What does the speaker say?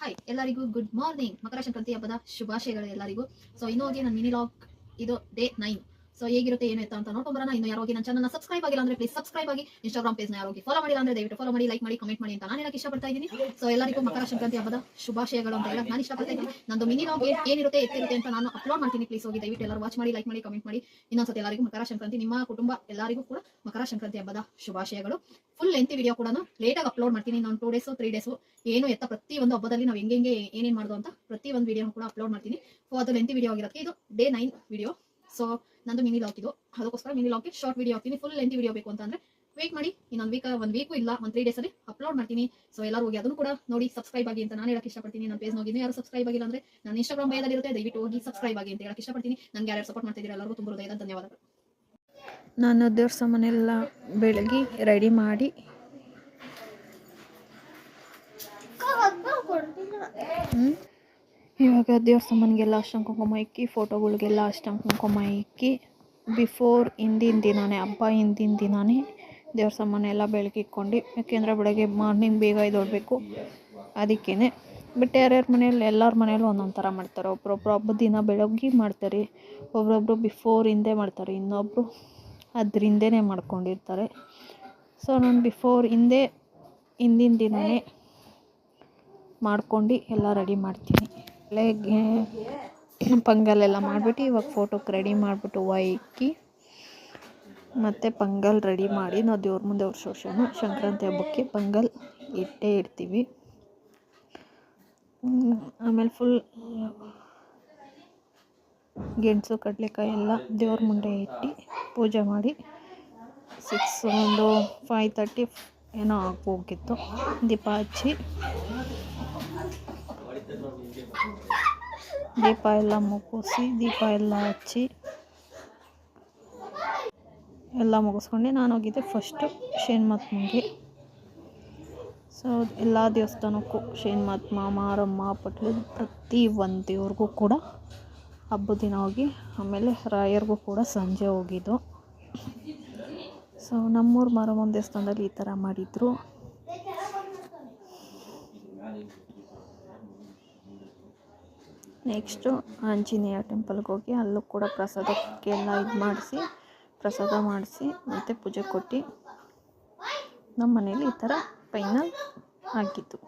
Hi ಎಲ್ಲರಿಗೂ good morning. ಮಕರ ಸಂಕ್ರಾಂತಿ ಹಬ್ಬದ ಶುಭಾಶಯಗಳು ಎಲ್ಲರಿಗೂ. ಸೊ ಇನ್ನೂ ಹೋಗಿ ನನ್ನ ಮಿನಿ ಲಾಗ್ ಇದು ಡೇ 9. ಸೊ ಹೇಗಿರುತ್ತೆ ಏನು ಅಂತ ನೋಡ್ಕೊಂಬರೋಣ. ಇನ್ನು ಯಾರೋಗಿ ನನ್ನ ಚಾನಲ್ ಸಬ್ಸ್ಕ್ರೈಬ್ ಆಗಿಲ್ಲ ಅಂದ್ರೆ ಪ್ಲೀಸ್ ಸಬ್ಸ್ಕ್ರೈಬ್ ಆಗಿ. ಇನ್ಸ್ಟಾಗ್ರಾಮ್ ಪೇಜ್ ನ ಯಾರೋಗಿ ಫಾಲೋ ಮಾಡಿಲ್ಲ ಅಂದ್ರೆ ದಯವಿಟ್ಟು ಫಾಲೋ ಮಾಡಿ, ಲೈಕ್ ಮಾಡಿ, ಕಮೆಂಟ್ ಮಾಡಿ ಅಂತ ನಾನು ಹೇಳಕ್ ಇಷ್ಟಪಡ್ತಾ ಇದ್ದೀನಿ. ಸೊ ಎಲ್ಲರಿಗೂ ಮಕರ ಸಂಕ್ರಾಂತಿ ಹಬ್ಬದ ಶುಭಾಶಯಗಳು ಅಂತ ಹೇಳಕ್ ನಾನು ಇಷ್ಟಪಡ್ತಾ ಇದ್ದೀನಿ. ನಂದು ಮಿನಿ ಲಾಗ್ ಏನಿರುತ್ತೆ ಎತ್ತಿರುತ್ತೆ ಅಂತ ನಾನು ಅಪ್ಲೋಡ್ ಮಾಡ್ತೀನಿ. ಪ್ಲೀಸ್ ಹೋಗಿ ದಯವಿಟ್ಟು ಎಲ್ಲರೂ ವಾಚ್ ಮಾಡಿ, ಲೈಕ್ ಮಾಡಿ, ಕಮೆಂಟ್ ಮಾಡಿ. ಇನ್ನೊಂದ್ಸತಿ ಎಲ್ಲರಿಗೂ ಮಕರ ಸಂಕ್ರಾಂತಿ, ನಿಮ್ಮ ಕುಟುಂಬ ಎಲ್ಲರಿಗೂ ಕೂಡ ಮಕರ ಸಂಕ್ರಾಂತಿ ಹಬ್ಬದ ಶುಭಾಶಯಗಳು. ಫುಲ್ ಲೆಂತ್ ವಿಡಿಯೋ ಕೂಡ ಲೇಟಾಗಿ ಅಪ್ಲೋಡ್ ಮಾಡ್ತೀನಿ. ನಾನು 2 days 3 days ಏನು ಎತ್ತ ಪ್ರತಿ ಒಂದು ಹಬ್ಬದಲ್ಲಿ ನಾವು ಹೆಂಗೆ ಏನೇನು ಮಾಡೋದು ಅಂತ ಪ್ರತಿ ಒಂದು ವಿಡಿಯೋ ಕೂಡ ಅಪ್ಲೋಡ್ ಮಾಡ್ತೀನಿ. ಸೊ ಅದು ಲೆಂತ್ ವಿಡಿಯೋ ಆಗಿರುತ್ತೆ. ಇದು ಡೇ 9 ವಿಡಿಯೋ. ಸೊ ನಂದು ಮಿನಿ ಲಾಗ್ ಇದು, ಅದಕ್ಕೋಸ್ಕರ ಮಿನಿ ಲಾಗ್ಗೆ ಶಾರ್ಟ್ ವಿಡಿಯೋ ಹಾಕ್ತೀನಿ. ಫುಲ್ ಲೆಂತ್ ವಿಡಿಯೋ ಬೇಕು ಅಂತಂದ್ರೆ ವೇಟ್ ಮಾಡಿ, ಇನ್ನೊಂದು ವೀಕು ಇಲ್ಲ 3 days ಅಲ್ಲಿ ಅಪ್ಲೋಡ್ ಮಾಡ್ತೀನಿ. ಸೊ ಎಲ್ಲರೂ ಹೋಗಿ ಅದನ್ನು ಕೂಡ ನೋಡಿ ಸಬ್ಸ್ಕ್ರೈಬ್ ಆಗಿ ಅಂತ ನಾನು ಹೇಳಕ್ ಇಷ್ಟಪಡ್ತೀನಿ. ನನ್ನ ಪೇಜ್ ಹೋಗಿ ಯಾರು ಸಬ್ಸ್ಕ್ರೈಬ್ ಆಗಿಲ್ಲ ಅಂದ್ರೆ ನನ್ನ ಇನ್ಸ್ಟಾಗ್ರಾಮ್ ಪೇಜಲ್ಲಿ ಇರುತ್ತೆ, ದಯವಿಟ್ಟು ಹೋಗಿ ಸಬ್ಸ್ಕ್ರೈಬ್ ಆಗಿ ಅಂತ ಹೇಳಕ್ ಇಷ್ಟಪಡ್ತೀನಿ. ನನಗೆ ಯಾರು ಸಪೋರ್ಟ್ ಮಾಡ್ತಿದ್ದೀರಾ ಎಲ್ಲರಿಗೂ ತುಂಬ ಹೃದಯದ ಧನ್ಯವಾದಗಳು. ನಾನು ದೇವ್ರ ಸಾಮಾನೆಲ್ಲ ಬೆಳಗ್ಗೆ ರೆಡಿ ಮಾಡಿ ಇವಾಗ ದೇವ್ರ ಸಾಮಾನಿಗೆಲ್ಲ ಅಷ್ಟಂಗೆ ಕುಂಕುಮ ಇಕ್ಕಿ, ಫೋಟೋಗಳಿಗೆಲ್ಲ ಅಷ್ಟಂಗೆ ಕುಂಕುಮ ಇಕ್ಕಿ, ಹಿಂದಿನ ದಿನಾನೇ ಹಬ್ಬ ಹಿಂದಿನ ದಿನಾನೇ ದೇವ್ರ ಸಾಮಾನೆಲ್ಲ ಬೆಳಗ್ಗೆ ಇಕ್ಕೊಂಡು, ಯಾಕೆಂದರೆ ಬೆಳಗ್ಗೆ ಮಾರ್ನಿಂಗ್ ಬೇಗ ಎದ್ದೇಳಬೇಕು. ಅದಕ್ಕೇ ಬಟ್ ಯಾರ್ಯಾರ ಮನೆಯಲ್ಲಿ ಎಲ್ಲರ ಮನೆಯಲ್ಲೂ ಒಂದೊಂದು ಥರ ಮಾಡ್ತಾರೆ. ಒಬ್ಬೊಬ್ರು ಹಬ್ಬದ ದಿನ ಬೆಳಗ್ಗೆ ಮಾಡ್ತಾರೆ, ಒಬ್ಬೊಬ್ರು ಹಿಂದೆ ಮಾಡ್ತಾರೆ, ಇನ್ನೊಬ್ಬರು ಅದ್ರ ಹಿಂದೆನೇ ಮಾಡ್ಕೊಂಡಿರ್ತಾರೆ. ಸೊ ನಾನು ಹಿಂದಿನ ದಿನವೇ ಮಾಡ್ಕೊಂಡು ಎಲ್ಲ ರೆಡಿ ಮಾಡ್ತೀನಿ. ಬೆಳಗ್ಗೆ ಪೊಂಗಲೆಲ್ಲ ಮಾಡಿಬಿಟ್ಟು ಇವಾಗ ಫೋಟೋಕ್ಕೆ ರೆಡಿ ಮಾಡಿಬಿಟ್ಟು ಹೂವು ಇಕ್ಕಿ ಮತ್ತು ಪೊಂಗಲ್ ರೆಡಿ ಮಾಡಿ ನಾವು ದೇವ್ರ ಮುಂದೆ ವರ್ಷ ಸಂಕ್ರಾಂತಿ ಹಬ್ಬಕ್ಕೆ ಪೊಂಗಲ್ ಇಟ್ಟೇ ಇಡ್ತೀವಿ. ಆಮೇಲೆ ಫುಲ್ ಗೆಣಸು ಕಡಲೆಕಾಯಿ ಎಲ್ಲ ದೇವ್ರ ಮುಂದೆ ಇಟ್ಟು ಪೂಜೆ ಮಾಡಿ ಒಂದು 5:30 ಏನೋ ಹೋಗಿತ್ತು. ದೀಪ ಹಚ್ಚಿ ದೀಪ ಎಲ್ಲ ಮುಗಿಸಿ ದೀಪ ಎಲ್ಲ ಹಚ್ಚಿ ಎಲ್ಲ ಮುಗಿಸ್ಕೊಂಡು ನಾನು ಹೋಗಿದ್ದೆ ಫಸ್ಟು ಶೇನ್ಮತ್ಮಗೆ. ಸೊ ಎಲ್ಲ ದೇವಸ್ಥಾನಕ್ಕೂ ಶೇನ್ಮತ್ಮ, ಮಾರಮ್ಮ, ಪಟ್ಲು ಪ್ರತಿ ಒಂದು ದೇವ್ರಿಗೂ ಕೂಡ ಹಬ್ಬದ ದಿನ ಹೋಗಿ, ಆಮೇಲೆ ರಾಯರ್ಗೂ ಕೂಡ ಸಂಜೆ ಹೋಗಿದ್ದು. ಸೊ ನಮ್ಮೂರ ಮಾರಮ್ಮನ ದೇವಸ್ಥಾನದಲ್ಲಿ ಈ ಥರ ಮಾಡಿದರು. ನೆಕ್ಸ್ಟು ಆಂಜನೇಯ ಟೆಂಪಲ್ಗೆ ಹೋಗಿ ಅಲ್ಲೂ ಕೂಡ ಪ್ರಸಾದಕ್ಕೆಲ್ಲ ಪ್ರಸಾದ ಮಾಡಿಸಿ ಮತ್ತು ಪೂಜೆ ಕೊಟ್ಟು ನಮ್ಮ ಮನೇಲಿ ಈ ಥರ ಫೈನಲ್ ಆಗಿತ್ತು.